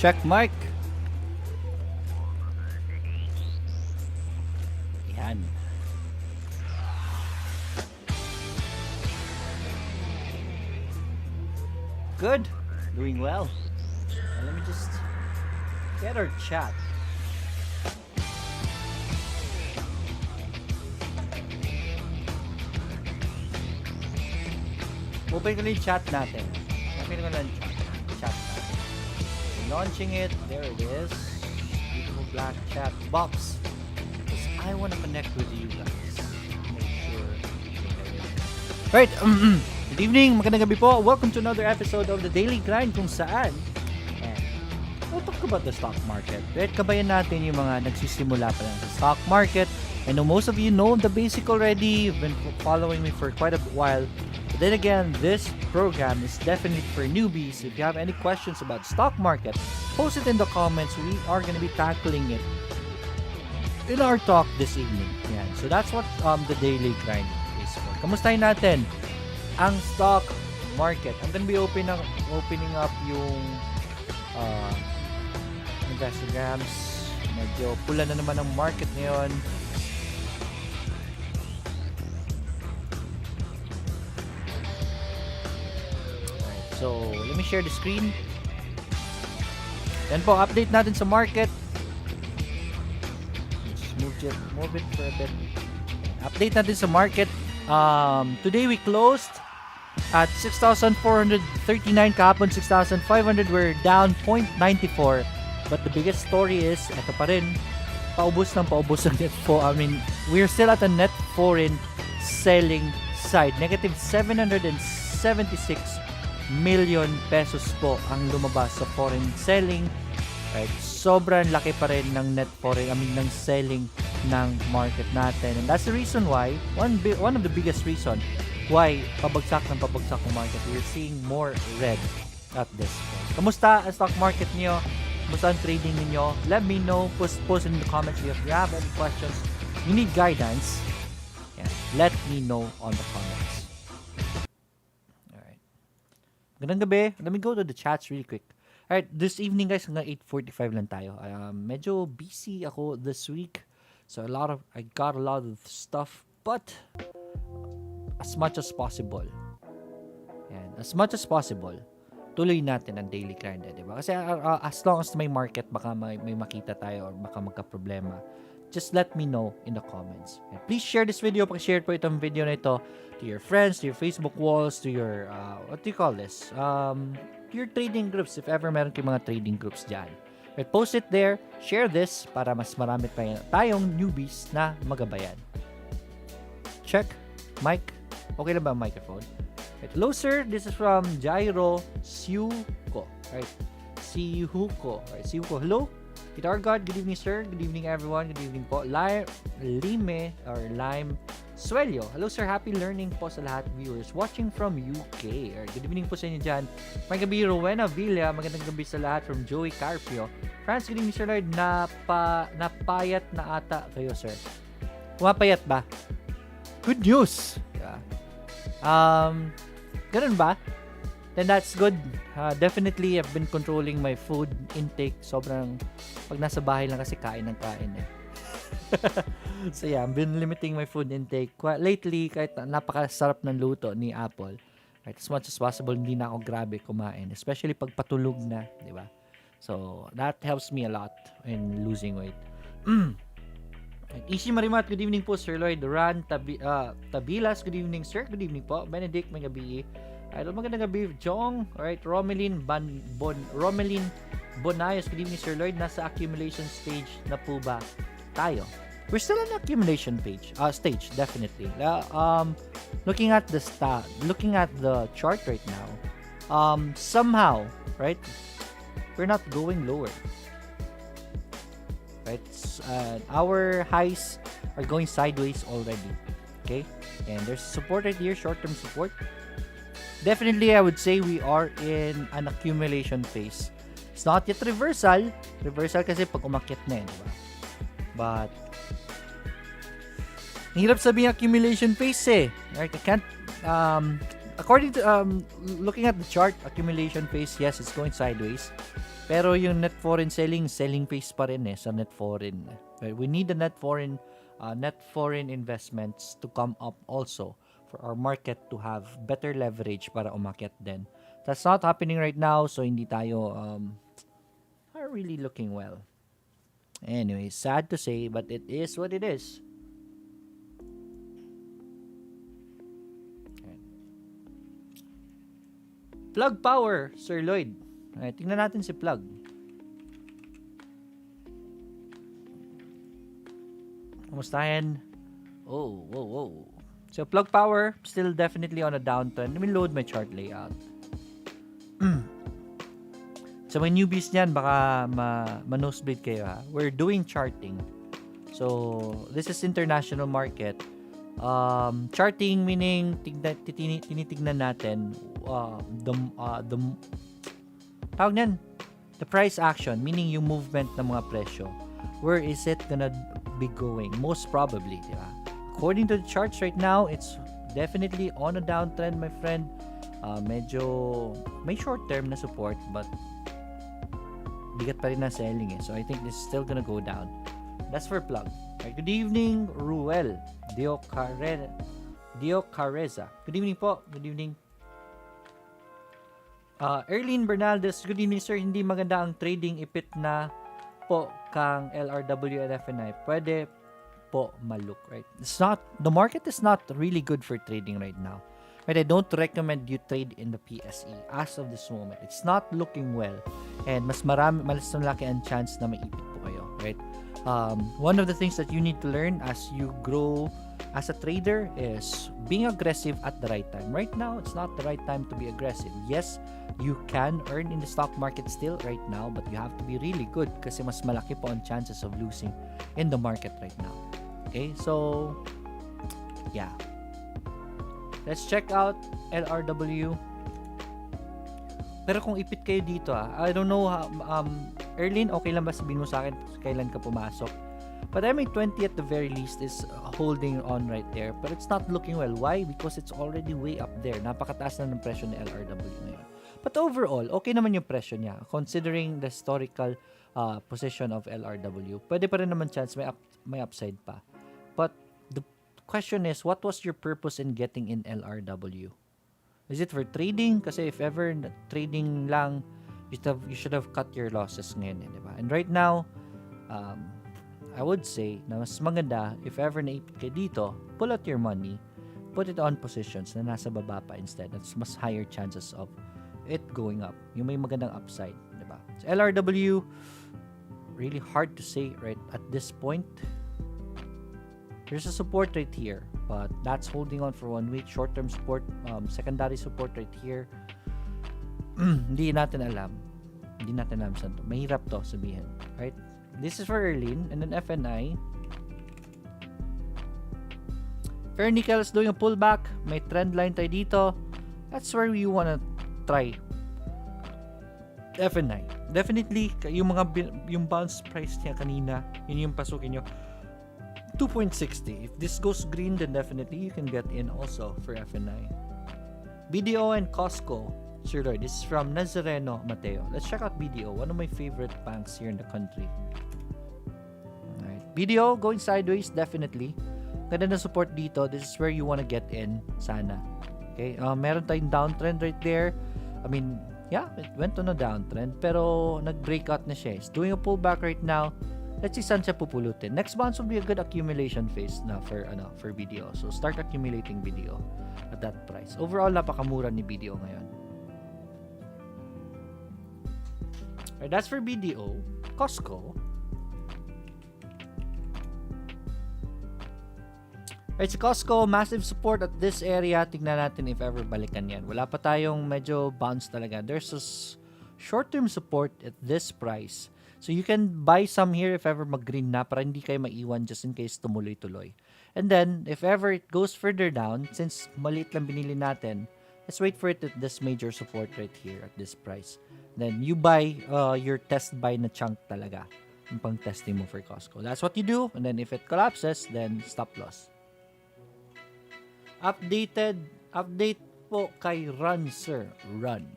check mic. Yan. Good. Doing well. Let me just get our chat. Open ko na yung chat natin. Open ko na yung chat natin. Launching it. There it is. Beautiful black chat box. Because I want to connect with you guys. Make sure. Right. Good evening. Magandang gabi po. Welcome to another episode of the Daily Grind kung saan we'll talk about the stock market. Right? Kabayan natin yung mga nagsisimula pa lang sa stock market. I know most of you know the basic already. You've been following me for quite a while. But then again, this program is definitely for newbies. If you have any questions about stock market, post it in the comments. We are going to be tackling it in our talk this evening. Yan. So that's what the Daily Grind is for. Kamustahin natin ang stock market. I'm going to be opening up yung Instagrams. Medyo pula na naman ang market ngayon. So, let me share the screen. Yan po, update natin sa market. Just move it for a bit. Update natin sa market. Today we closed at 6,439. Kahapon 6,500. We're down 0.94. But the biggest story is, ito pa rin, paubos ng net po. I mean, we're still at a net foreign selling side. Negative 776 million pesos po ang lumabas sa foreign selling. Right? Sobrang laki pa rin ng net foreign, ng selling ng market natin. And that's the reason why, one of the biggest reason why pabagsak ng market. We're seeing more red at this point. Kamusta ang stock market niyo? Kamusta ang trading niyo? Let me know. Post in the comments if you have any questions. You need guidance. Yeah. Let me know on the comments. Magandang gabi. Let me go to the chats really quick. Alright, this evening guys, hanggang 8:45 lang tayo. Medyo busy ako this week. So I got a lot of stuff. But, as much as possible, tuloy natin ang daily grind. Diba? Kasi as long as may market, baka may makita tayo or baka magka-problema. Just let me know in the comments. And please share this video. Pag-share po itong video na ito to your friends, to your Facebook walls, to your, what do you call this? To your trading groups, if ever meron kayong mga trading groups dyan. But post it there, share this, para mas marami tayong newbies na magabayan. Check. Mic. Okay na ba ang microphone? Right. Hello sir, this is from 𝑒𝑒𝑟𝑜 𝐶𝑢𝑘𝑜. Right. 𝐶𝑢𝑘𝑜. Right. 𝐶𝑢𝑘𝑜. Hello. 𝑒𝑇𝑜𝑟𝑎𝑔, good evening sir. Good evening everyone. Good evening po. Lime Suelio. Hello sir, happy learning po sa lahat viewers watching from UK. Good evening po sa inyo dyan. Magandang gabi Rowena Villa. Magandang gabi sa lahat from Joey Carpio. France, good evening sir Lloyd. Napayat na ata kayo sir. Pumapayat ba? Good news. Yeah. Ganun ba? Then that's good. Definitely, I've been controlling my food intake. Sobrang, pag nasa bahay lang kasi kain ng kain eh. So yeah, I've been limiting my food intake. Lately, kahit napakasarap ng luto ni Apple, right, as much as possible, hindi na ako grabe kumain. Especially pag patulog na, di ba? So, that helps me a lot in losing weight. Ishi Marimat, good evening po Sir Lloyd. Ran Tabilas, good evening sir. Good evening po. Benedict, may gabi. Idol, magandang gabi, Jong. Alright, Romelin Bonayos, good evening, Sir Lloyd. Nasa accumulation stage na po ba tayo? We're still in accumulation stage, definitely. Looking at the chart right now, somehow, right, we're not going lower. Right, our highs are going sideways already. Okay, and there's support right here, short-term support. Definitely, I would say we are in an accumulation phase. It's not yet reversal. Reversal kasi pag umakyat na yun, diba? But, hirap sabihin accumulation phase eh. Right? I can't, according to, looking at the chart, accumulation phase, yes, it's going sideways. Pero yung net foreign selling phase pa rin sa net foreign. Right? We need the net foreign investments to come up also for our market to have better leverage para umakyat din. That's not happening right now, so hindi tayo are really looking well. Anyway, sad to say, but it is what it is. Okay. Plug power, Sir Lloyd. Right, tingnan natin si Plug. Kumusta yan? Oh, whoa, whoa. So, Plug power, still definitely on a downtrend. Let me load my chart layout. So, mga newbies niyan, baka ma-nosebleed kayo ha. We're doing charting. So, this is international market. Charting meaning, tinitignan natin tawag niyan, the price action, meaning yung movement ng mga presyo. Where is it gonna be going? Most probably, di ba? According to the charts right now, it's definitely on a downtrend, my friend. Medyo may short-term na support, but bigat pa rin na selling So, I think this is still gonna go down. That's for Plug. Right, good evening, Ruel Diocareza. Good evening po. Good evening. Erlene Bernaldez, good evening sir. Hindi maganda ang trading ipit na po kang LRW and FNI. Pwede po maluk, right? The market is not really good for trading right now. Right, I don't recommend you trade in the PSE as of this moment. It's not looking well. And mas malaki ang chance na maipit po kayo, right? One of the things that you need to learn as you grow as a trader is being aggressive at the right time. Right now, it's not the right time to be aggressive. Yes, you can earn in the stock market still right now, but you have to be really good kasi mas malaki po ang chances of losing in the market right now. Okay, so yeah. Let's check out LRW. Pero kung ipit kayo dito I don't know Erlene, okay lang ba sabihin mo sa akin kailan ka pumasok? But MA20 at the very least is holding on right there. But it's not looking well. Why? Because it's already way up there. Napakataas na ng presyo ni LRW ngayon. But overall, okay naman yung presyo niya. Considering the historical position of LRW. Pwede pa rin naman chance may upside pa. But the question is, what was your purpose in getting in LRW? Is it for trading? Kasi if ever trading lang, you should have cut your losses ngayon. Diba? And right now, I would say na mas maganda if ever naipit kayo dito, pull out your money, put it on positions na nasa baba pa instead. That's mas higher chances of it going up. Yung may magandang upside, diba? So LRW, really hard to say right at this point. There's a support right here, but that's holding on for 1 week. Short-term support, secondary support right here. Hindi natin alam. Saan to. Mahirap to sabihin, right? This is for Erlene, and then FNI. Fair Nickel is doing a pullback. May trend line tayo dito. That's where you wanna try FNI. Definitely, yung bounce price niya kanina, yun yung pasukin nyo. 2.60. If this goes green, then definitely you can get in also for FNI. BDO and Costco. Sure, Lord. This is from Nazareno Mateo. Let's check out BDO, one of my favorite banks here in the country. Alright. BDO going sideways, definitely. Ganda na support dito. This is where you want to get in, sana. Okay, meron tayong downtrend right there. I mean, yeah, it went on a downtrend, pero nag-breakout na siya. It's doing a pullback right now. Let's see saan siya pupulutin. Next bounce will be a good accumulation phase na for BDO. So, start accumulating BDO at that price. Overall, napakamura ni BDO ngayon. Alright, that's for BDO. Costco. Alright, so Costco, massive support at this area. Tignan natin if ever balikan yan. Wala pa tayong medyo bounce talaga. There's a short-term support at this price. So you can buy some here if ever mag-green na para hindi kayo maiwan just in case tumuloy-tuloy. And then, if ever it goes further down, since maliit lang binili natin, let's wait for it at this major support right here at this price. Then you buy your test buy na chunk talaga. Yung pang testing mo for Costco. That's what you do. And then if it collapses, then stop loss. Update po kay Run, sir. Run.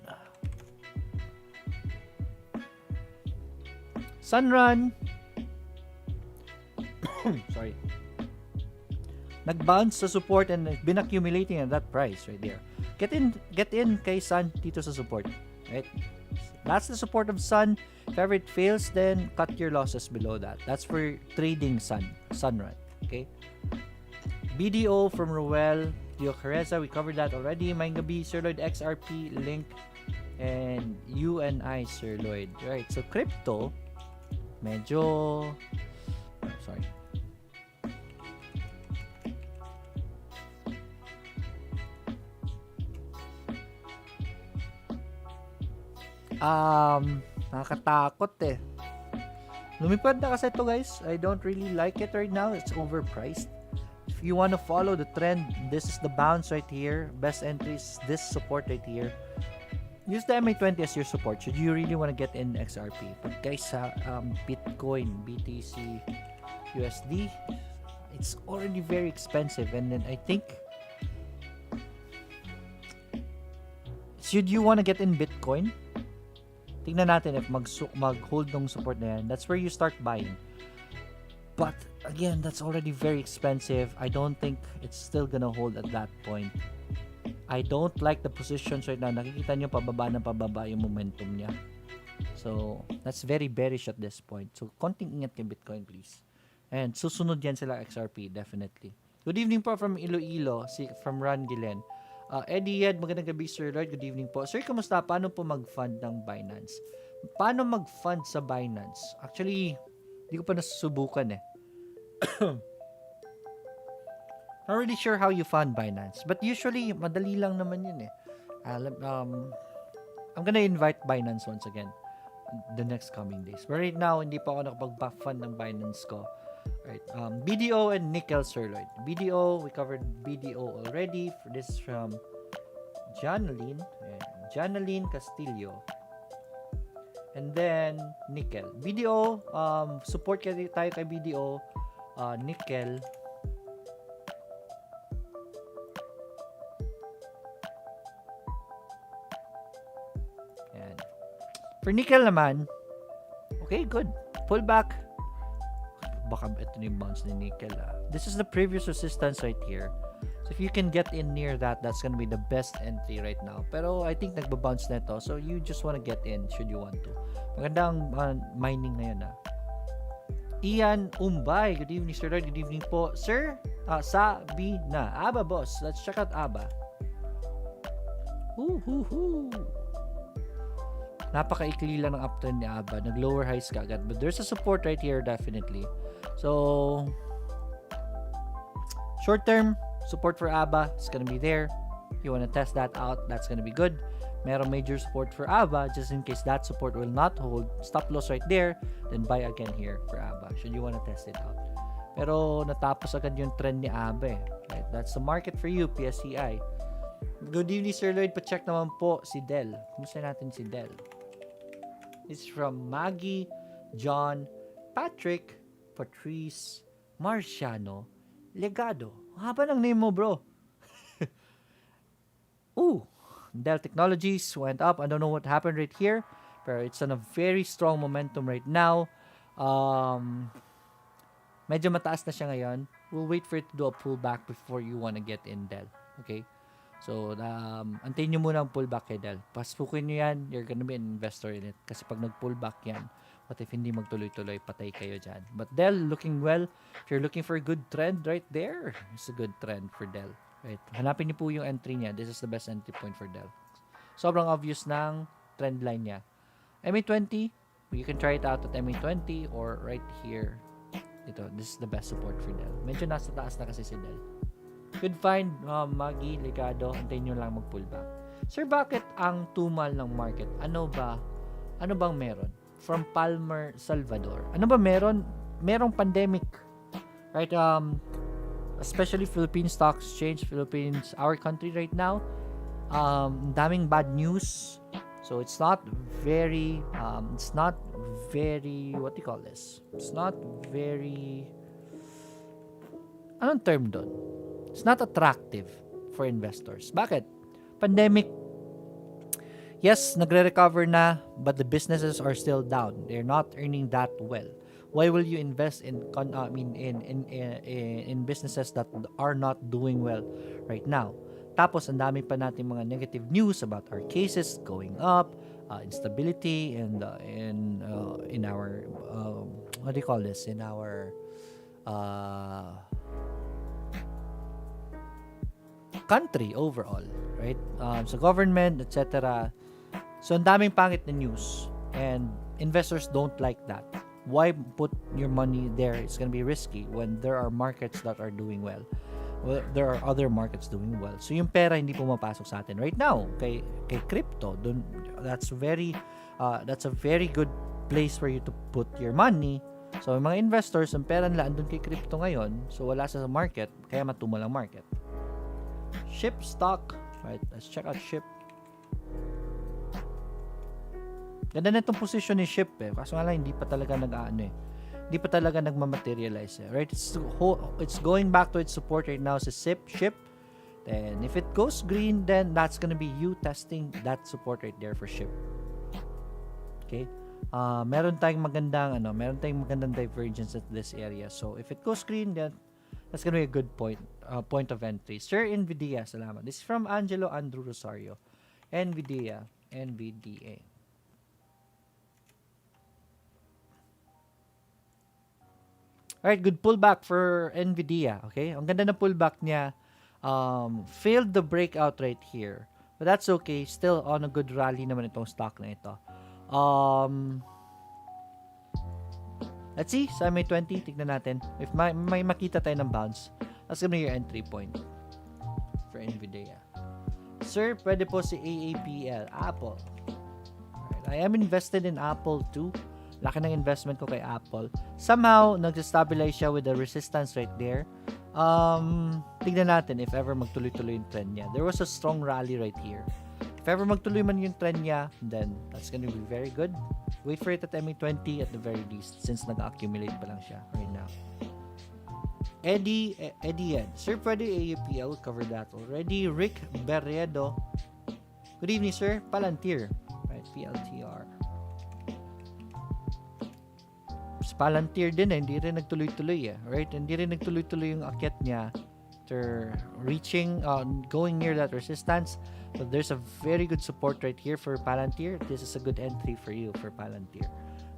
Sunrun, sorry, nag-bounce sa support and been accumulating at that price right there. Get in kay Sun dito sa support, right? That's the support of Sun. If ever it fails, then cut your losses below that. That's for trading Sunrun, okay? BDO from Ruel, Diocareza, we covered that already. Mayang gabi, Sir Lloyd, XRP, Link, and UNI, Sir Lloyd. Right, so crypto, medyo, sorry. Nakakatakot eh. Lumipad na kasi ito, guys. I don't really like it right now. It's overpriced. If you want to follow the trend, this is the bounce right here. Best entries, this support right here. Use the MA20 as your support should you really want to get in XRP. But guys, Bitcoin, BTC, USD, it's already very expensive. And then I think, should you want to get in Bitcoin? Tingnan natin if mag-hold ng support na yan. That's where you start buying. But again, that's already very expensive. I don't think it's still gonna hold at that point. I don't like the positions right now. Nakikita nyo pababa yung momentum niya. So, that's very bearish at this point. So, konting ingat kay Bitcoin, please. And susunod yan sila XRP, definitely. Good evening po from Iloilo, from Ron Gilen. Eddie Ed, magandang gabi, Sir Lloyd. Good evening po. Sir, kamusta? Paano po mag-fund ng Binance? Paano mag-fund sa Binance? Actually, hindi ko pa nasusubukan eh. Not really sure how you fund Binance. But usually, madali lang naman yun eh. I'm gonna invite Binance once again the next coming days. But right now, hindi pa ako nakapag-fund ng Binance ko. Right. BDO and nickel, Sir Lloyd. BDO, we covered BDO already. This is from Janaline Castillo. And then nickel. BDO, support tayo kay BDO. Nickel. Yan. For nickel naman, okay, good. Pull back. Baka ito na yung bounce ni nickel. This is the previous resistance right here. So if you can get in near that, that's gonna be the best entry right now. Pero I think nagbabounce na ito. So you just wanna get in should you want to. Magandang mining ngayon Ian Umbay. Good evening, Sir Lloyd. Good evening po. Sir, sabi na. Aba, boss. Let's check out Aba. Napaka-ikli lang ng uptrend ni Aba. Nag-lower highs kagad. But there's a support right here, definitely. So, short-term support for ABA is gonna be there. You wanna test that out, that's gonna be good. Meron major support for ABA, just in case that support will not hold. Stop loss right there, then buy again here for ABA, should you wanna test it out. Pero natapos agad yung trend ni ABA right? That's the market for you, PSCI. Good evening, Sir Lloyd. Pa-check naman po si Del. Kumusta natin si Del? It's from Maggie, John, Patrick, Patrice, Marciano, Legado. Haba ng name mo, bro. Dell Technologies went up. I don't know what happened right here, but it's on a very strong momentum right now. Medyo mataas na siya ngayon. We'll wait for it to do a pullback before you wanna get in Dell. Okay? So, antayin nyo muna ang pullback kay Dell. Paspukin nyo yan, you're gonna be an investor in it. Kasi pag nag-pullback yan, what if hindi magtuloy-tuloy, patay kayo dyan. But Dell, looking well. If you're looking for a good trend right there, it's a good trend for Dell. Right? Hanapin niyo po yung entry niya. This is the best entry point for Dell. Sobrang obvious ng trend line niya. MA20, you can try it out at MA20 or right here. Ito, this is the best support for Dell. Medyo nasa taas na kasi si Dell. Good find, Maggie, Legado. Antayin nyo lang mag-pullback. Sir, bakit ang tumal ng market? Ano bang meron? From Palmer, Salvador. Ano ba meron? Merong pandemic. Right? Especially Philippine Stock Exchange, Philippines, our country right now. Daming bad news. So it's not very, what do you call this? It's not very, anong term doon? It's not attractive for investors. Bakit? Pandemic, Yes, nagre-recover na, but the businesses are still down. They're not earning that well. Why will you invest in businesses that are not doing well right now? Tapos ang dami pa natin mga negative news about our cases going up, instability in our what do you call this? In our country overall, right? So government, etc. So ang daming pangit na news, and investors don't like that. Why put your money there? It's gonna be risky when there are markets that are doing well. Well, there are other markets doing well. So yung pera hindi pumapasok sa atin right now kay crypto. That's a very good place for you to put your money. So yung mga investors, ang pera nila andun kay crypto ngayon. So wala sa market, kaya matumal ang market. SHIP stock, right? Let's check out SHIP. Ganda na itong position ni SHIP kaso nga lang hindi pa talaga hindi pa talaga nagmamaterialize right? It's going back to its support right now sa SHIP, and if it goes green, then that's gonna be you testing that support right there for SHIP. Okay, meron tayong magandang divergence at this area, so if it goes green, then that's gonna be a good point of entry. Sir NVIDIA, salamat. This is from Angelo Andrew Rosario. NVIDIA. Alright, good pullback for NVIDIA. Okay, ang ganda na pullback niya. Failed the breakout right here, but that's okay. Still on a good rally naman itong stock na ito. Let's see, sa may 20, tignan natin. If may makita tayo ng bounce, that's gonna be your entry point for NVIDIA. Sir, pwede po si AAPL, Apple. Alright, I am invested in Apple too. Laki ng investment ko kay Apple. Somehow, nag-stabilize siya with the resistance right there. Tignan natin if ever magtuloy-tuloy yung trend niya. There was a strong rally right here. If ever magtuloy man yung trend niya, then that's gonna be very good. Wait for it at MA20 at the very least, since nag-accumulate pa lang siya right now. Eddie Ed. Sir, pwede AAPL, cover that already. Rick Berredo. Good evening, sir. Palantir. Right, PLTR. Palantir din hindi rin nagtuloy-tuloy right? Hindi rin nagtuloy-tuloy yung akyat niya after reaching, going near that resistance. But there's a very good support right here for Palantir. This is a good entry for you for Palantir.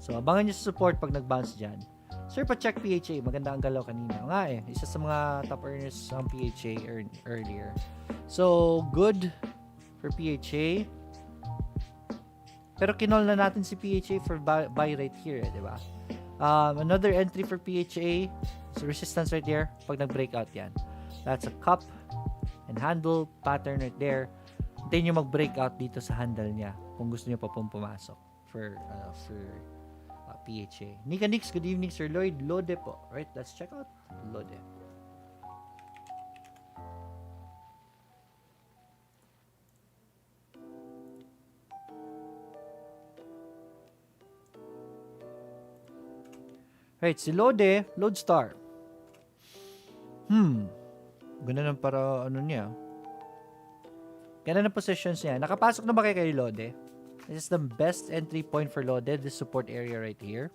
So, abangan nyo sa support pag nag-bounce dyan. Sir, pa-check PHA. Maganda ang galaw kanina. Nga isa sa mga top earners ang PHA earlier. So, good for PHA. Pero kinol na natin si PHA for buy right here, di ba? Another entry for PHA is resistance right there pag nag-breakout yan. That's a cup and handle pattern right there. Hintayin nyo mag-breakout dito sa handle niya kung gusto nyo pa pong pumasok for PHA. Nika Nix, good evening, Sir Lloyd. Lode po. Right, let's check out Lode. Right, si Lodestar. Ganda ng para niya. Ganda ng positions niya. Nakapasok na ba kayo kay Lode? This is the best entry point for Lode, this support area right here.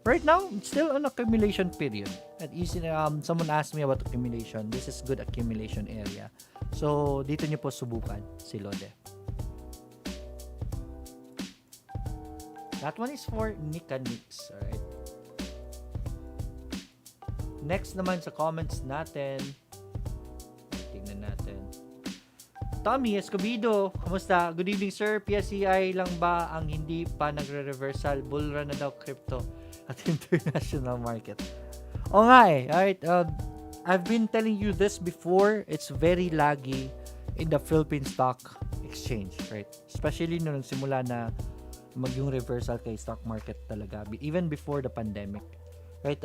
Right now, it's still an accumulation period. At easy, someone asked me about accumulation. This is good accumulation area. So, dito niyo po subukan si Lode. That one is for Nika Nix, alright? Next naman sa comments natin, tingnan natin. Tommy Escobedo, kamusta? Good evening, sir. PSCI lang ba ang hindi pa nagre-reversal? Bull run na daw crypto at international market. O nga alright. I've been telling you this before. It's very laggy in the Philippine stock exchange, right? Especially nung nagsimula na yung reversal kay stock market talaga. Even before the pandemic, right?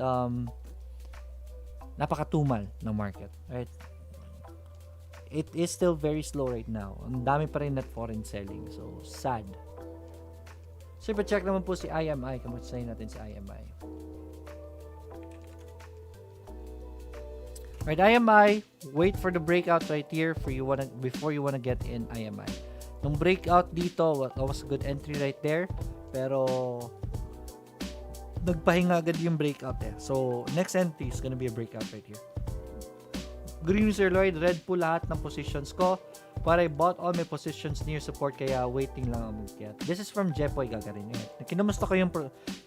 Napakatumal ng market, right? It is still very slow right now. Ang dami pa rin net foreign selling. So, sad. So, pa-check naman po si IMI. Kamustahin natin si IMI. Right, IMI, wait for the breakout right here before you wanna get in IMI. Nung breakout dito, that was a good entry right there. Pero, nagpahinga agad yung breakout eh. So, next entry is gonna be a breakout right here. Green Sir Lloyd, red po lahat ng positions ko. But I bought all my positions near support kaya waiting lang ang mag-get. This is from Jepoy Gagarin. Kinumusta ko yung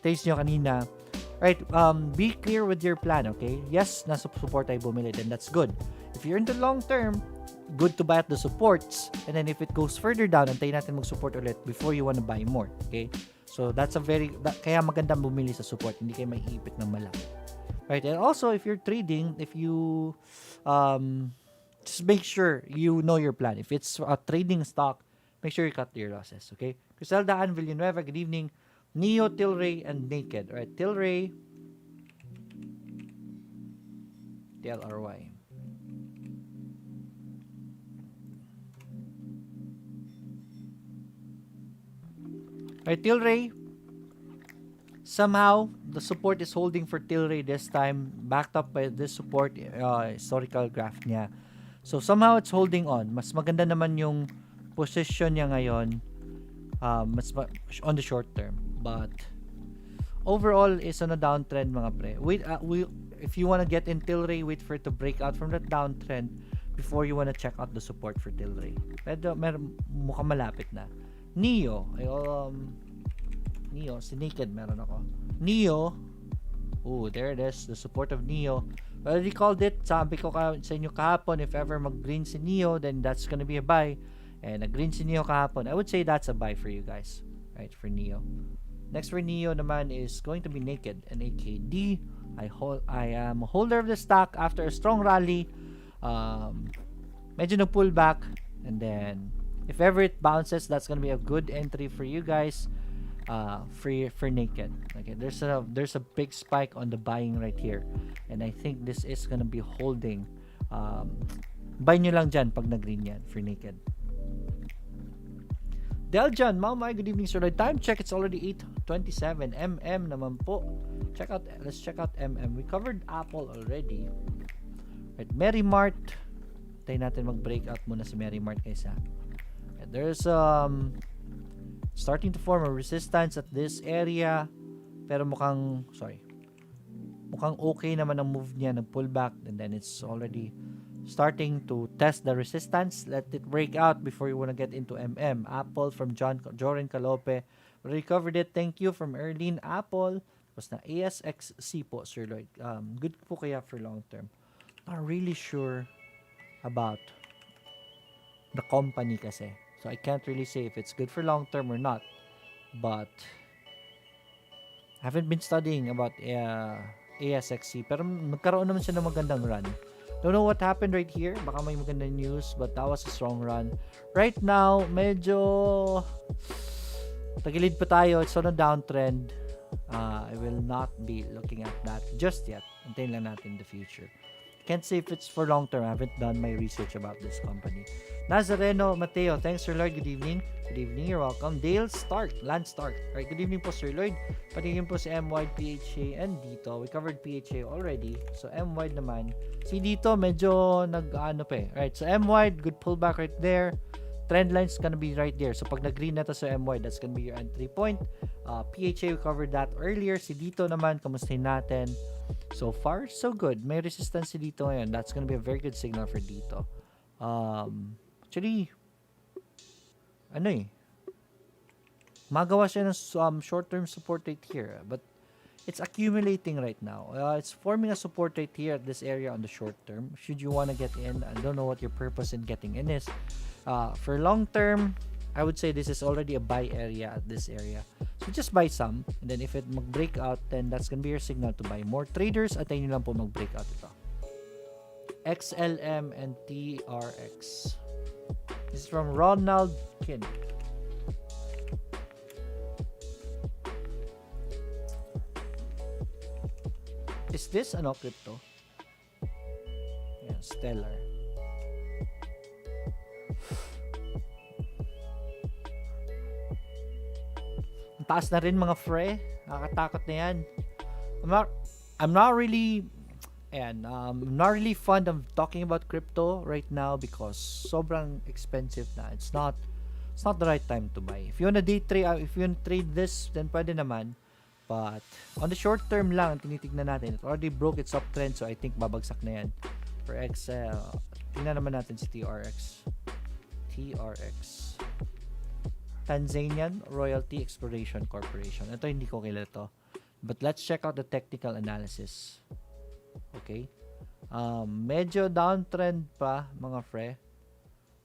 taste nyo kanina. Alright, be clear with your plan, okay? Yes, nasa support ay bumili, then that's good. If you're in the long term, good to buy at the supports. And then if it goes further down, antayin natin mag-support ulit before you wanna buy more, okay? So that's kaya magandang bumili sa support, hindi kayo maiipit ng malaki. Right, and also if you're trading, if you just make sure you know your plan. If it's a trading stock, make sure you cut your losses, okay? Criselda Villanueva, good evening. Neo, 𝑇ℎ𝑒𝑟𝑎𝑑𝑖, and Naked. Alright, 𝑇ℎE𝑟𝑎𝑑𝑖, 𝑇LRY. Alright, 𝑇ℎE𝑟𝑎𝑑𝑖. Somehow, the support is holding for 𝑇ℎE𝑟𝑎𝑑𝑖 this time, backed up by this support historical graph niya. So, somehow it's holding on. Mas maganda naman yung position niya ngayon on the short term. But, overall, is on a downtrend, mga pre. If you want to get in 𝑇ℎE𝑟𝑎𝑑𝑖, wait for it to break out from that downtrend before you want to check out the support for 𝑇ℎE𝑟𝑎𝑑𝑖. Pero, mukhang malapit na. Neo, Neo, si Naked meron ako. Neo, oh, there it is, the support of Neo. I already called it, sabi ko sa inyo kahapon, if ever mag-green si Neo, then that's gonna be a buy. And nag-green si Neo kahapon, I would say that's a buy for you guys, right, for Neo. Next for Neo naman is going to be Naked and 𝑎𝑘𝑑. I am a holder of the stock after a strong rally. Medyo nag-pull back, and then if ever it bounces, that's gonna be a good entry for you guys. For Naked. Okay, there's a big spike on the buying right here, and I think this is gonna be holding. Buy nyo lang dyan pag nag-green yan for Naked. Deljan, Maumay, good evening sir. Time check, it's already 8:27. naman po. Let's check out We covered Apple already. Right, Mary Mart. Tayo natin mag-breakout muna si Mary Mart kaysa. And there's starting to form a resistance at this area, pero mukhang okay naman ang move niya, nag-pull back, and then it's already starting to test the resistance. Let it break out before you want to get into Apple from Joren Calope, recovered it. Thank you from Erlene. Apple was na 𝐴𝑠𝑥C po, Sir Lloyd. Good po kaya for long term. Not really sure about the company kasi. So, I can't really say if it's good for long term or not. But, I haven't been studying about 𝐴𝑠𝑥C. Pero, nagkaroon naman siya ng magandang run. Don't know what happened right here. Baka may magandang news. But, that was a strong run. Right now, medyo tagilid pa tayo. It's on a downtrend. I will not be looking at that just yet. Antayin lang natin in the future. Can't say if it's for long term. I haven't done my research about this company. Nazareno Mateo, thanks Sir Lloyd. Good evening. Good evening, you're welcome. Dale Stark, Lance Stark. Alright, good evening po Sir Lloyd. Patingin po si M-Wide, PHA, and Dito. We covered PHA already. So M-Wide naman. Si Dito medyo nag-ano pa eh. Right, so M-Wide, good pullback right there. Trend line's gonna be right there. So pag nag-green na to sa M-Wide, that's gonna be your entry point. PHA, we covered that earlier. Si Dito naman, kamustahin natin. So far, so good. May resistance si Dito ngayon. That's gonna be a very good signal for Dito. Actually, magawa siya ng short-term support right here. But, it's accumulating right now. It's forming a support right here at this area on the short term. Should you want to get in, I don't know what your purpose in getting in is. For long term, I would say this is already a buy area at this area. So just buy some, and then if it mag-break out, then that's gonna be your signal to buy more. Traders, atayin nyo lang po mag-break out ito. XLM and TRX. This is from Ronald Kin. Is this ano crypto? Yeah, Stellar. Taas na rin mga fre. Nakakatakot na yan. I'm not really fond of talking about crypto right now because sobrang expensive na. It's not it's not the right time to buy. If you wanna day trade, if you wanna trade this, then pwede naman. But on the short term lang, tinitignan natin. It already broke its uptrend, so I think babagsak na yan. For XL, tingnan naman natin si TRX. TRX. Tanzanian Royalty Exploration Corporation. Ito hindi ko kilala to. But let's check out the technical analysis. Okay. Medyo downtrend pa, mga fre.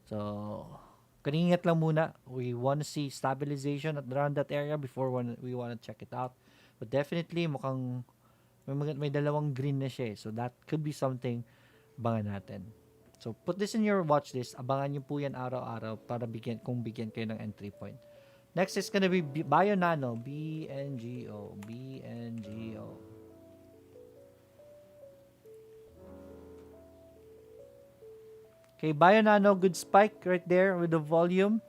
So, kaningat lang muna. We want to see stabilization at around that area before we want to check it out. But definitely, mukhang may dalawang green na siya. So, that could be something abangan natin. So, put this in your watch list. Abangan nyo po yan araw-araw para bigyan kayo ng entry point. Next is gonna be BioNano. BNGO. BNGO. Okay, BioNano, good spike right there with the volume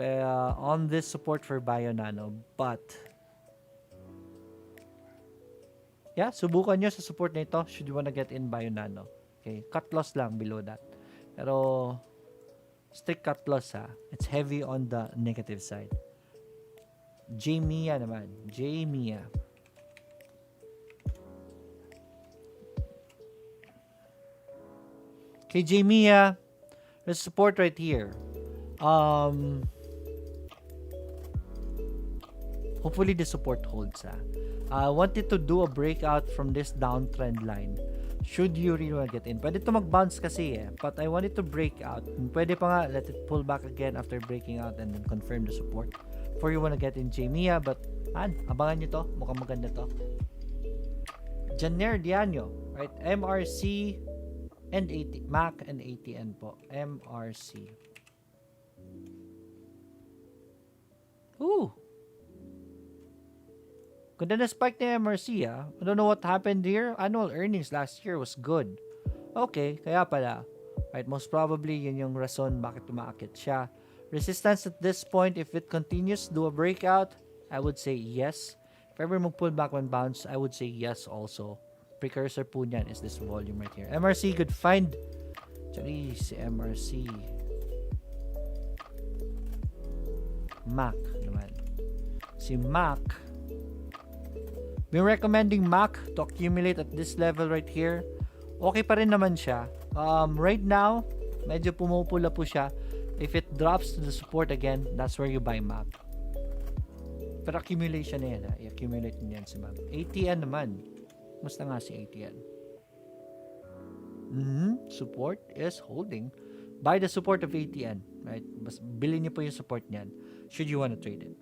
on this support for BioNano. But, yeah, subukan nyo sa support na ito should you wanna get in BioNano. Okay, cut loss lang below that. Pero, strict cut loss ha. It's heavy on the negative side. JMIA naman. JMIA. Okay, JMIA. There's support right here. Hopefully the support holds. I wanted to do a breakout from this downtrend line. Should you really want to get in? Pwede to mag-bounce kasi but I wanted to break out. Pwede pa nga, let it pull back again after breaking out and then confirm the support. Before you want to get in JMIA, but abangan nyo to. Mukhang maganda to. Janer Dianyo, right? MRC and MAC and ATN po. MRC. Ooh. Ganda na spike ni MRC I don't know what happened here. Annual earnings last year was good. Okay, kaya pala. Right, most probably yun yung rason bakit tumaakit siya. Resistance at this point, if it continues, do a breakout, I would say yes. If ever mag-pull back when bounce, I would say yes also. Precursor po niyan is this volume right here. MRC, good find. Actually, si MRC. MAC naman. Si MAC. Been recommending MAC to accumulate at this level right here. Okay pa rin naman siya. Right now, medyo pumupula po siya. If it drops to the support again, that's where you buy MAC. Pero accumulation na yan I-accumulate niyan si MAC. ATN naman. Musta nga si ATN? Support is holding. Buy the support of ATN. Right? Mas bilhin niyo po yung support niyan. Should you want to trade it.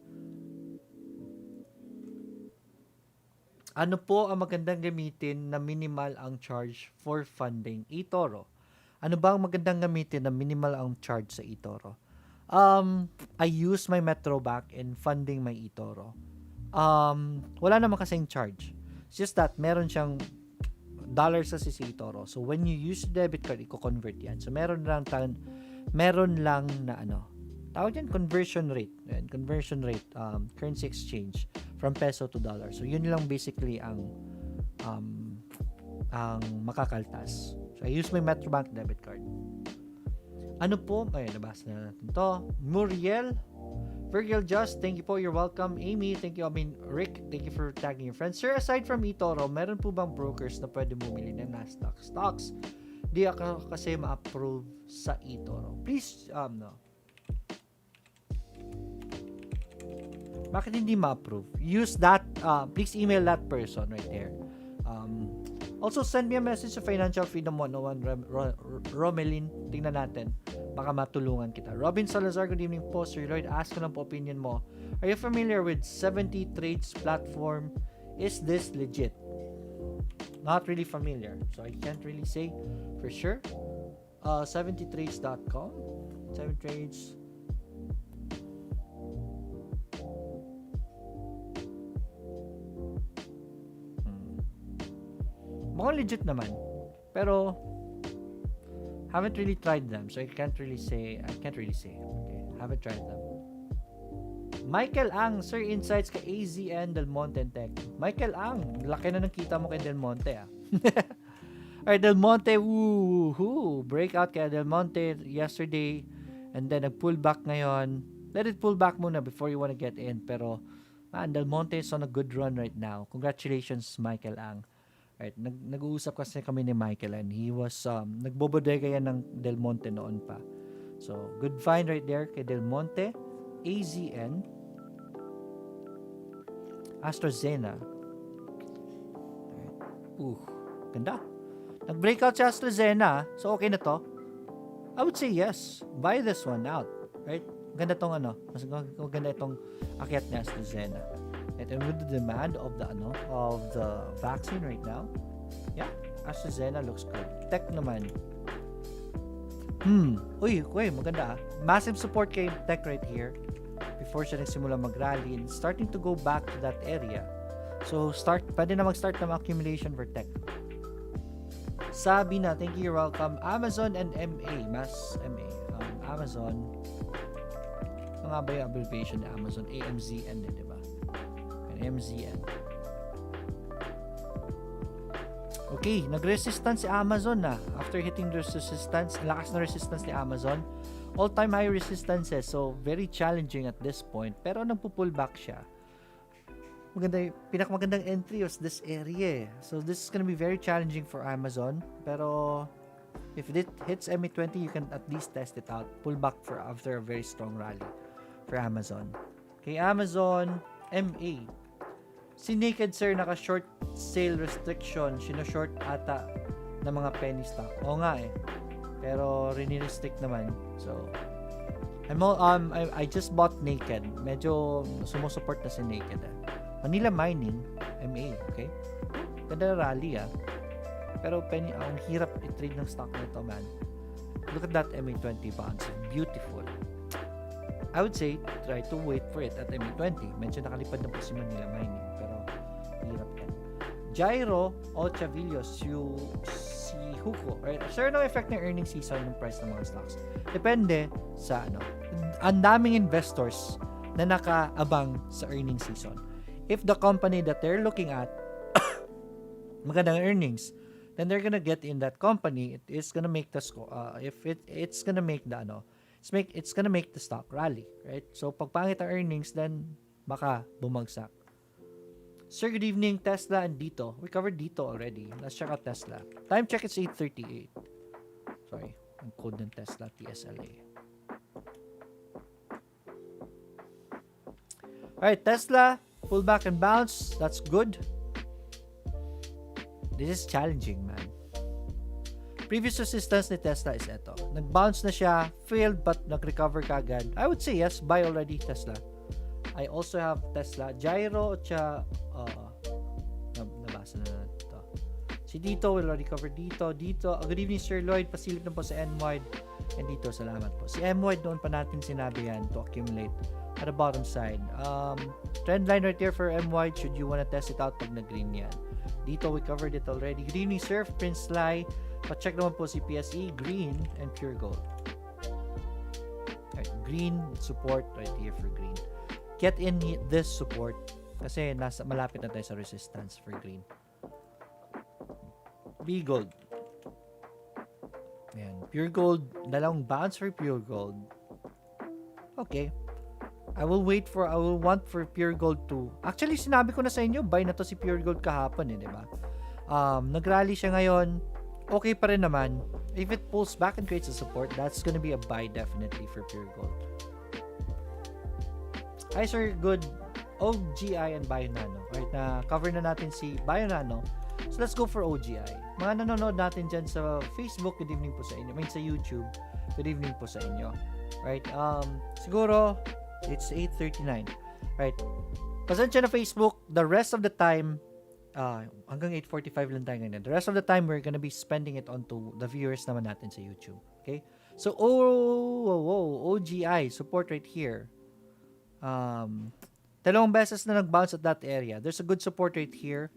Ano po ang magandang gamitin na minimal ang charge for funding eToro? Ano ba ang magandang gamitin na minimal ang charge sa eToro? I use my Metro Bank in funding my eToro. Wala naman kasing charge. It's just that meron siyang dollars sa eToro. So when you use debit card, i-convert yan. So meron lang na tawag yan conversion rate. Yan, conversion rate, currency exchange from peso to dollar. So yun lang basically ang makakaltas. So I use my Metrobank debit card. Ano po? Ay, nabasa na natin to. Muriel, Virgil Just, thank you po. You're welcome. Amy, thank you. Rick, thank you for tagging your friends. Sir, aside from eToro, meron po bang brokers na pwede bumili ng Nasdaq stocks? Di ako kasi ma-approve sa eToro. Please, no. Bakit hindi ma-approve? Use that, please email that person right there. Also, send me a message sa Financial Freedom 101, Romelin. Tingnan natin. Baka matulungan kita. Robin Salazar, good evening po. Sir Lloyd, ask ko lang po opinion mo. Are you familiar with 70 Trades platform? Is this legit? Not really familiar. So, I can't really say for sure. 70trades.com 7trades. Mukhang legit naman. Pero haven't really tried them. So I can't really say. Okay. Haven't tried them. Michael Ang, Sir, insights kay AZN Del Monte Tech. Michael Ang, laki na ng kita mo kay Del Monte Alright, Del Monte, woohoo! Breakout kay Del Monte yesterday and then nag-pull back ngayon. let it pull back muna before you want to get in. Pero, man, Del Monte is on a good run right now. Congratulations, Michael Ang. Right, nag-uusap kasi kami ni Michael and he was, nagbobodega yan ng Del Monte noon pa. So, good find right there kay Del Monte. AZN. AstraZeneca. Ganda. Nag-breakout si AstraZeneca. So, okay na to. I would say yes. Buy this one out. Right? Ganda tong mas maganda itong akyat ni AstraZeneca. And with the demand of the vaccine right now, yeah, AstraZeneca looks good. Tech naman. Uy, maganda. Massive support kay Tech right here before siya nagsimula mag-rally and starting to go back to that area. So, pwede na mag-start na accumulation for Tech. Sabi na, thank you, you're welcome. Amazon and MA, Amazon. Mga ba yung abbreviation ni Amazon? AMZN, diba? And MZN. Okay, nag-resistance si Amazon na. After hitting the resistance, lakas na resistance ni Amazon. All-time high resistances, so very challenging at this point. Pero nagpo-pull back siya. Pinakamagandang entry was this area. So this is gonna be very challenging for Amazon. Pero if it hits MA20, you can at least test it out. Pull back after a very strong rally for Amazon. Okay, Amazon, MA. Si Naked Sir naka-short sale restriction. Sino-short ata ng mga penny stock. Oo nga eh. Pero rini-restrict naman. So I just bought Naked. Medyo sumusupport na si Naked eh. Manila Mining, MA, okay? Ganda na rally Pero ang hirap i-trade ng stock nito, man. Look at that MA20 bounce. Beautiful. I would say, try to wait for it at MA20. Medyo nakalipad na po si Manila Mining. Pero, hirap yan. Gyro o Chavillos, si Huko. Right? Sure, no effect ng earnings season ng price ng mga stocks. Depende sa ang daming investors na nakaabang sa earnings season. If the company that they're looking at magandang earnings, then they're gonna get in that company. It is gonna make the it's gonna make the it's gonna make the stock rally, right? So pag pangit ang earnings, then baka bumagsak. Sir, good evening. Tesla and Dito. We covered Dito already. Let's check out Tesla. Time check, it's 8:38. Sorry, ang code ng Tesla, TSLA. Alright, Tesla. Pull back and bounce. That's good. This is challenging, man. Previous resistance ni Tesla is ito. Nag-bounce na siya, failed but nag-recover kagad. I would say yes, buy already Tesla. I also have Tesla. Gyro, nabasa na ito. Si Dito will already cover Dito. Good evening, Sir Lloyd. Pasilip na po sa N-Wide. And Dito, salamat po. Si M-Wide, noon pa natin sinabi yan to accumulate at the bottom side. Trend line right here for M-Wide. Should you wanna test it out pag nag-green yan. Dito, we covered it already. Good evening, Sir. Prince Lai. Pa-check naman po si PSE, green, and pure gold. Right, green support right here for green. Get in this support kasi malapit na tayo sa resistance for green. B gold. Ayan, pure gold. Dalawang bounce for pure gold. Okay. I will want for pure gold to. Actually, sinabi ko na sa inyo, buy na to si pure gold kahapon di ba? Nag-rally siya ngayon. Okay pa rin naman. If it pulls back and creates a support, that's gonna be a buy definitely for pure gold. Hi, Sir. Good. OGI and Bionano. Right, na cover na natin si Bionano. So, let's go for OGI. Mga nanonood natin dyan sa Facebook, good evening po sa inyo. I mean, sa YouTube, good evening po sa inyo. Right, siguro, it's 8:39. Right. Pasensya na Facebook. The rest of the time, hanggang 8:45 lang tayo ngayon. The rest of the time, we're gonna be spending it onto the viewers naman natin sa YouTube. Okay? So, OGI, support right here. Dalawang beses na nag-bounce at that area. There's a good support right here.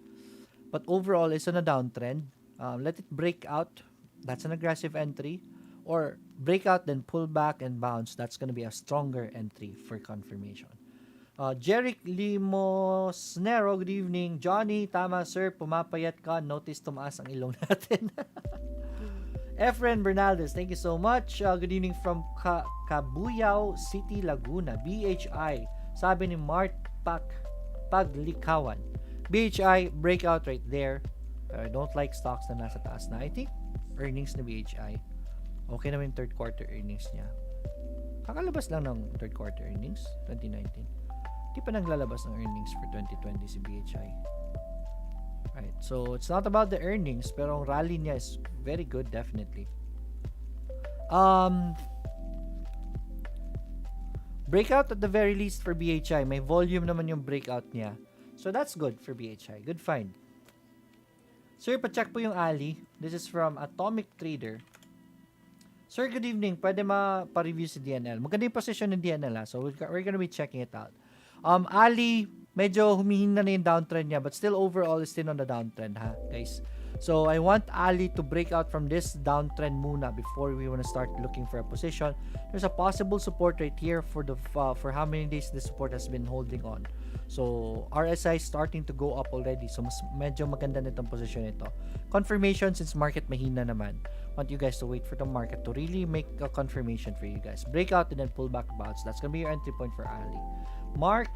But overall, it's on a downtrend. Let it break out. That's an aggressive entry. Or break out, then pull back and bounce. That's gonna be a stronger entry for confirmation. Jeric Limosnero, good evening. Johnny, tama sir, pumapayat ka. Notice tumaas ang ilong natin. Efren Bernaldez, thank you so much. Good evening from Cabuyao City, Laguna. BHI, sabi ni Mart Paglikawan. BHI, breakout right there. I don't like stocks na nasa taas na. I think earnings na BHI. Okay naman yung third quarter earnings niya. Kakalabas lang ng third quarter earnings, 2019. Di pa naglalabas ng earnings for 2020 si BHI. Right, so it's not about the earnings, pero ang rally niya is very good, definitely. Breakout at the very least for BHI. May volume naman yung breakout niya. So that's good for BHI. Good find. Sir, pa-check po yung Ali. This is from Atomic Trader. Sir, good evening. Pwede pa-review si DNL. Maganda yung position ng DNL, ha? So we're gonna be checking it out. Ali, medyo humihina na yung downtrend niya, but still overall is still on the downtrend, ha, guys. So I want Ali to break out from this downtrend muna before we want to start looking for a position. There's a possible support right here for the for how many days this support has been holding on. So RSI starting to go up already. So medyo maganda nitong position ito. Confirmation since market mahina naman. Want you guys to wait for the market to really make a confirmation for you guys. Breakout and then pull back bounce. That's gonna be your entry point for Ali. Mark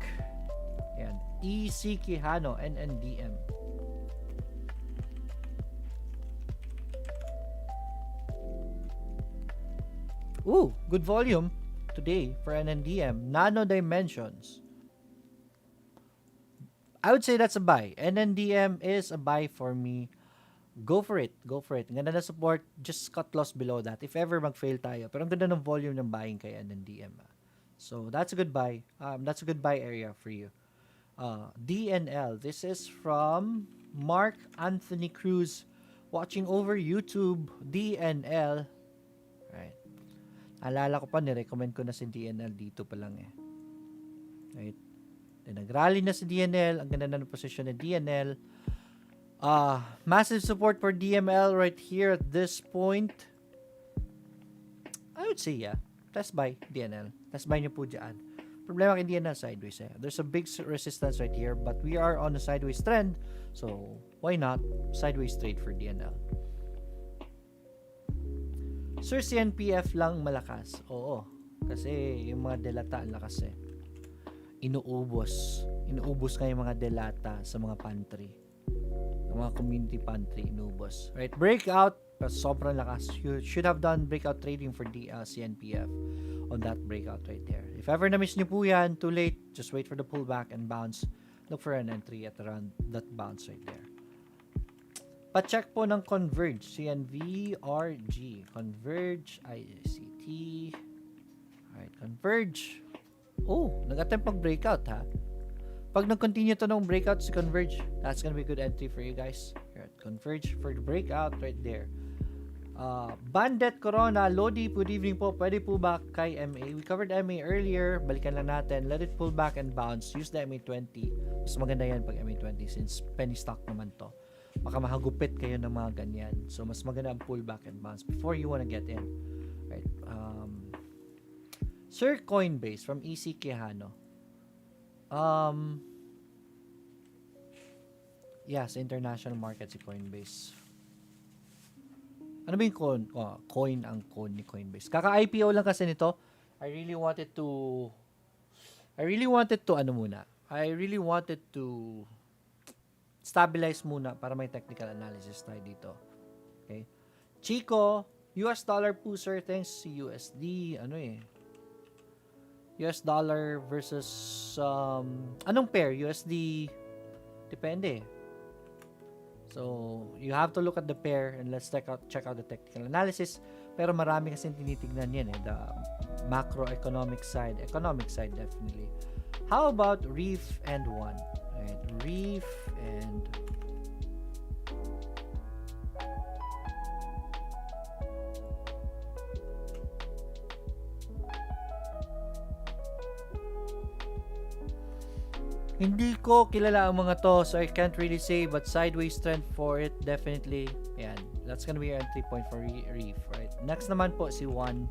and EC Quijano NNDM. Ooh, good volume today for NNDM. Nano Dimensions. I would say that's a buy. NNDM is a buy for me. Go for it. Go for it. Ang ganda na support. Just cut loss below that. If ever mag-fail tayo. Pero ang ganda ng volume ng buying kay NNDM. So, that's a good buy. That's a good buy area for you. DNL. This is from Mark Anthony Cruz. Watching over YouTube. DNL. Right. Alala ko pa, nirecommend ko na si DNL dito pa lang eh. Right. Then, nag-rally na si DNL. Ang ganda na ng position ni DNL. Massive support for DML right here at this point. I would say, yeah. Test buy, DNL. Test buy nyo po dyan. Problema kay DNL, sideways eh. There's a big resistance right here, but we are on a sideways trend. So, why not sideways trade for DNL? Sir, CNPF lang malakas. Oo. Kasi yung mga delata ang lakas eh. Inuubos nga yung mga delata sa mga pantry. Yung mga community pantry, inuubos. Right? Breakout, sobrang lakas. You should have done breakout trading for the CNPF on that breakout right there. If ever na-miss nyo po yan, too late, just wait for the pullback and bounce. Look for an entry at around that bounce right there. Pa-check po ng Converge, CNVRG, Converge, ICT. Alright, Converge. Oh, nag-attempt pag-breakout ha. Pag nag-continue to ng breakout si Converge, that's gonna be a good entry for you guys. Here at Converge for the breakout right there. Bandit Corona, Lodi, good evening po. Pwede po ba kay MA? We covered MA earlier. Balikan lang natin. Let it pull back and bounce. Use the MA20. Mas maganda yan pag MA20 since penny stock naman to. Baka mahagupit kayo ng mga ganyan. So, mas maganda ang pullback and bounce before you wanna get in. Right. Sir Coinbase from EC Quijano. Yes, international market si Coinbase. Ano ba yung coin ang code ni Coinbase? Kaka-IPO lang kasi nito. I really wanted to stabilize muna para may technical analysis tayo dito. Okay? Chico, US dollar po sir, thanks si USD. US dollar versus anong pair? USD depende. So, you have to look at the pair and let's check out the technical analysis. Pero marami kasi tinitignan yan eh. The macroeconomic side. Economic side, definitely. How about Reef and One? Right, Reef and... Hindi ko kilala ang mga to, so I can't really say, but sideways trend for it, definitely. Yan. That's gonna be your entry point for Reef, right? Next naman po, si One.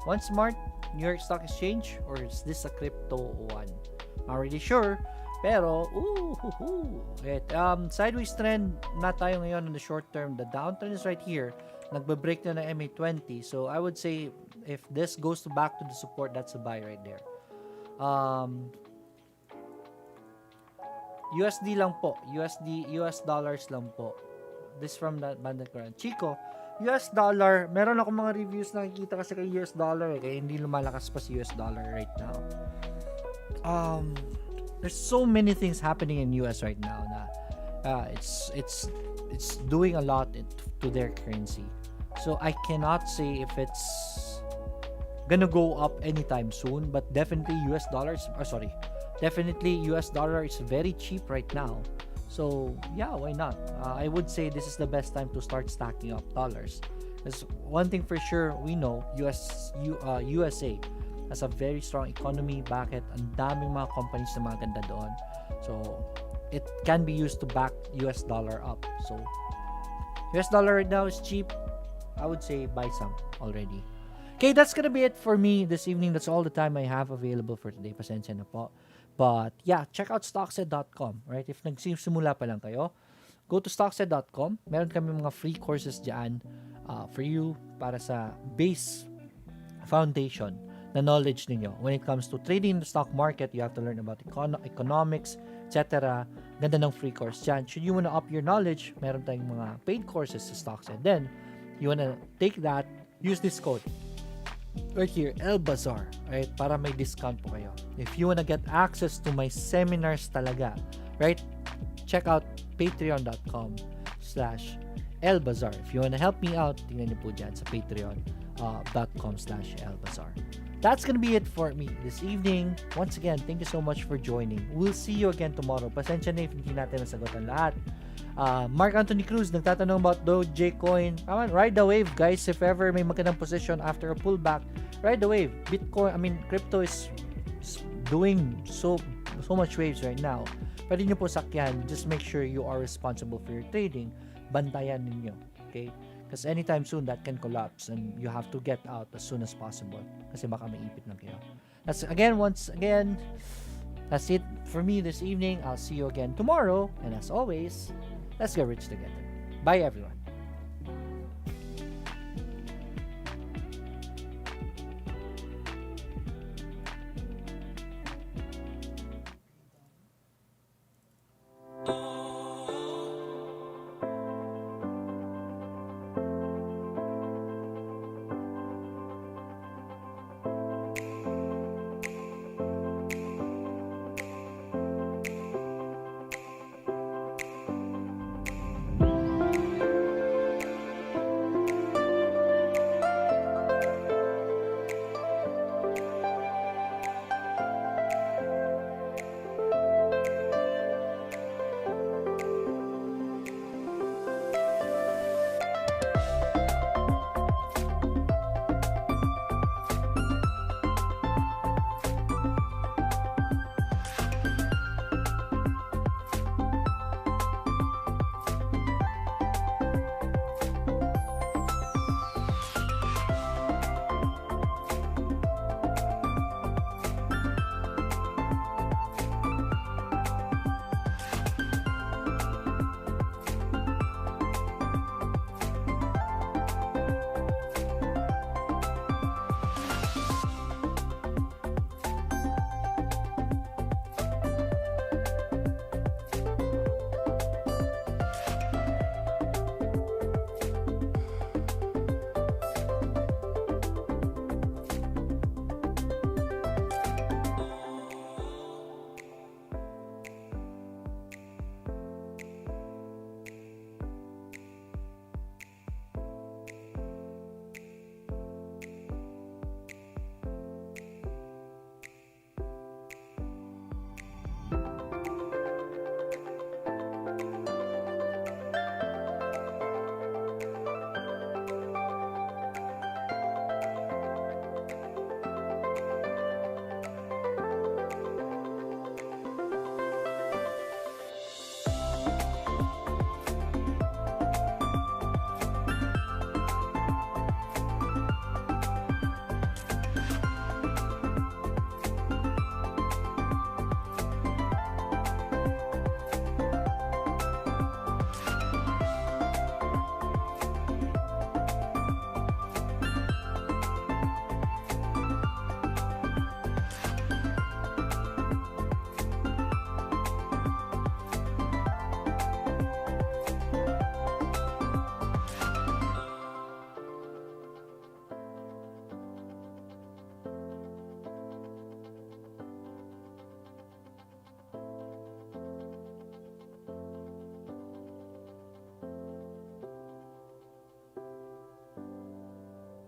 One Smart, New York Stock Exchange, or is this a crypto one? Not really sure, Pero, sideways trend na tayo ngayon in the short term. The downtrend is right here. Nagbe-break na ng MA20. So, I would say, if this goes back to the support, that's a buy right there. USD lang po. US dollars lang po. This from that bandit current. Chico, US dollar, meron ako mga reviews na nakikita kasi kay US dollar kaya hindi lumalakas pa si US dollar right now. There's so many things happening in US right now na it's doing a lot to their currency. So I cannot say if it's gonna go up anytime soon, but definitely definitely US dollar is very cheap right now. So yeah, why not? I would say this is the best time to start stacking up dollars. Because one thing for sure, we know USA has a very strong economy. Bakit? Ang daming mga companies na maganda doon. So it can be used to back US dollar up. So US dollar right now is cheap. I would say buy some already. Okay, that's gonna be it for me this evening. That's all the time I have available for today. Pasensya na po. But yeah, check out stockset.com, right? If nagsimula pa lang kayo, go to stockset.com. Meron kami mga free courses dyan for you para sa base foundation na knowledge ninyo. When it comes to trading in the stock market, you have to learn about economics, etc. Ganda ng free course dyan. Should you wanna up your knowledge, meron tayong mga paid courses sa Stockset. Then, you wanna take that, use this code right here, 𝐿Bazaar, right? Para may discount po kayo. If you wanna get access to my seminars talaga, right? Check out patreon.com/𝐿Bazaar. If you wanna help me out, tingnan niyo po dyan sa patreon.com/𝐿Bazaar. That's gonna be it for me this evening. Once again, thank you so much for joining. We'll see you again tomorrow. Pasensya na if hindi natin nasagot ang lahat. Mark Anthony Cruz nagtatanong about Dogecoin. Come on, ride the wave, guys. If ever may magandang position after a pullback, ride the wave. Crypto is doing so much waves right now. Pwede nyo po sakyan. Just make sure you are responsible for your trading. Bantayan ninyo. Okay? Because anytime soon, that can collapse and you have to get out as soon as possible. Kasi baka maipit lang kayo. Once again, that's it for me this evening. I'll see you again tomorrow. And as always, let's get rich together. Bye, everyone.